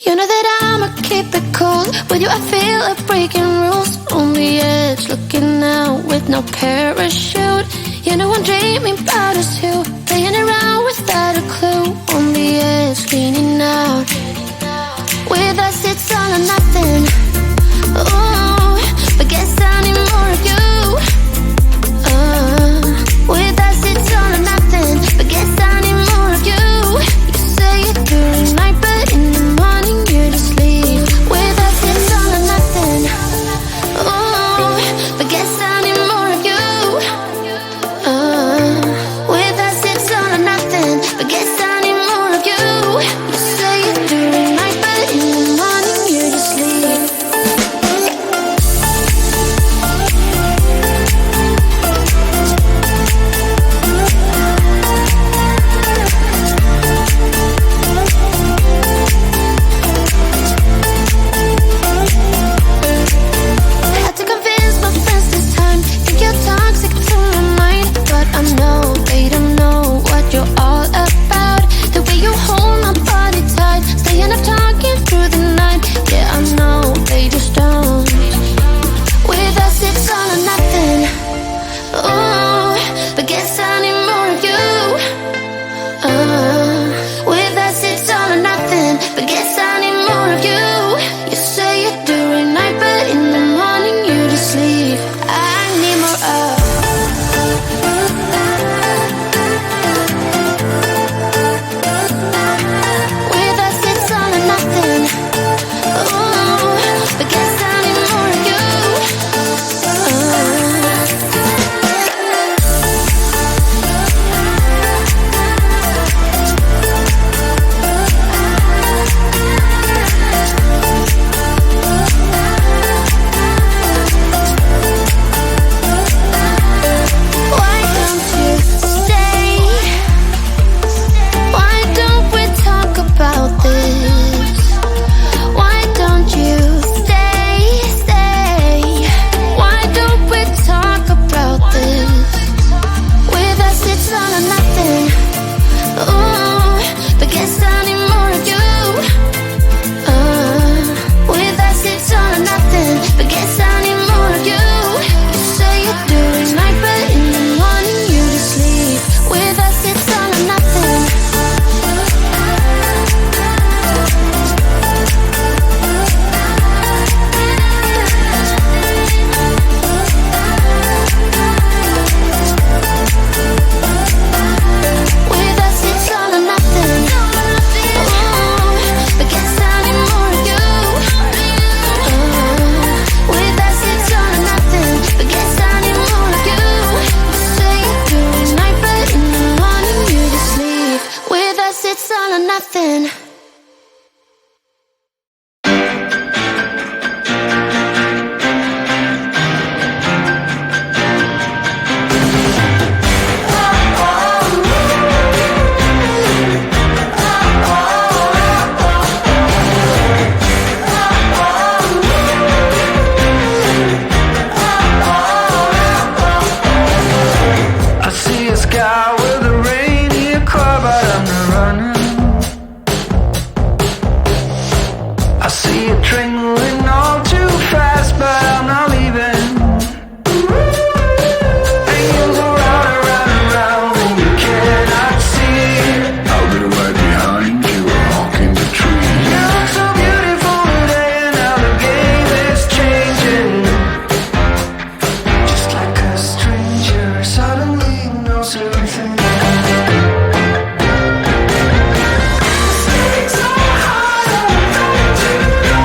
You know that I'ma keep it cool. With you I feel like breaking rules. On the edge, looking out with no parachute. You know I'm dreaming about us two, playing around without a clue. On the edge, leaning out. With us it's all or nothing. Ooh, but guess I need more of you. With us it's all or nothing, but guess I need more of you. You say it during night, but in the morning you just leave. With us it's all or nothing. Ooh, but guess I need more of you. With us it's all or nothing, but guess I need more of you. You say it during night, but in the morning you just leave. Had to convince my friends this time. Think you're toxic to my mind, but I know they don't know what you're all about. The way you hold my body tight, staying up talking through the night. Yeah, I know they just don't. With us it's all or nothing. Ooh, but guess I need more of you. With us it's all or nothing, but guess I need more of you. You say it during night, but in the morning you just leave. I need more of. With us it's all or nothing. Ooh, but guess I need more of you. Why don't you stay? Why don't we talk about this? Why don't you stay? Why don't we talk about this? With us it's all or nothing. Ooh, but guess I need more of you. With us it's all or nothing, but guess I need more of you. You say it during night, but in the morning you just leave. With us it's all or nothing. With us it's all or nothing. Ooh, but guess I need more of you. With us it's all or nothing, but guess I need more of you. You say it during night, but in the morning you just leave. With us it's all or nothing. I see a sky with a rainy car, but I'm not running. I see a train moving all too fast, but I'm not leaving. Angels are round and round and round, and you cannot see. I'll be right behind you, walking the tree. You look so beautiful today, and now the game is changing. Just like a stranger suddenly knows everything. Stakes are high, I'm going to go.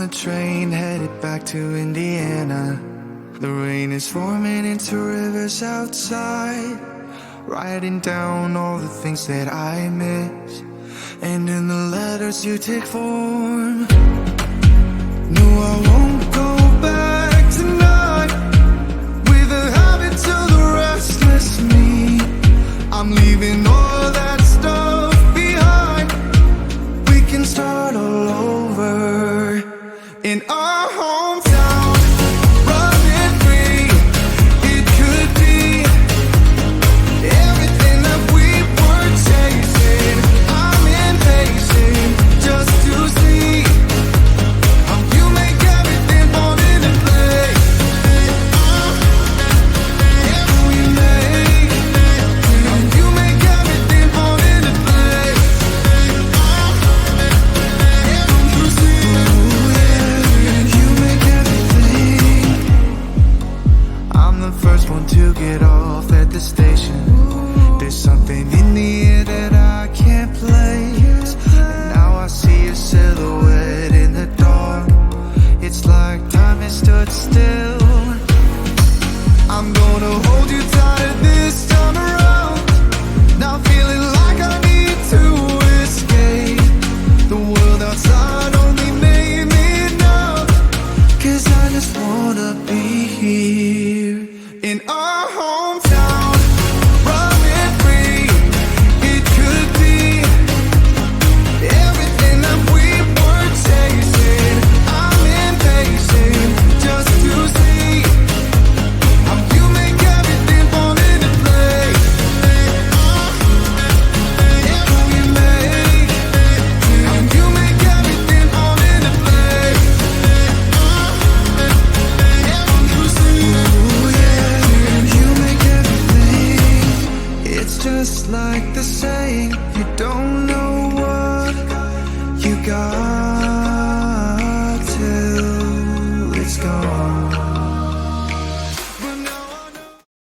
a train headed back to Indiana. The rain is forming into rivers outside, writing down all the things that I miss, and in the letters you take form. No, I won't go back tonight with a habit to the restless me. I'm leaving all that stuff behind. We can start all over in our hometown. Running free, it could be everything that we were chasing. I'm impatient just to see how you make everything fall into place. If we make how you make everything fall into place. If you see, you make everything. I'm the first one to get off at the station. There's something in the air that I can't place. And now I see a silhouette in the dark. It's like time has stood still. I'm gonna hold you tighter this time around. Now feeling like I need to escape. The world outside only made me numb. 'Cause I just wanna be here in our hometown. Running free, it could be everything that we were chasing. I'm impatient just to see how you make everything fall into place. If we make how you make everything fall into place. If you see, you make everything. It's just like the saying, you don't know what you got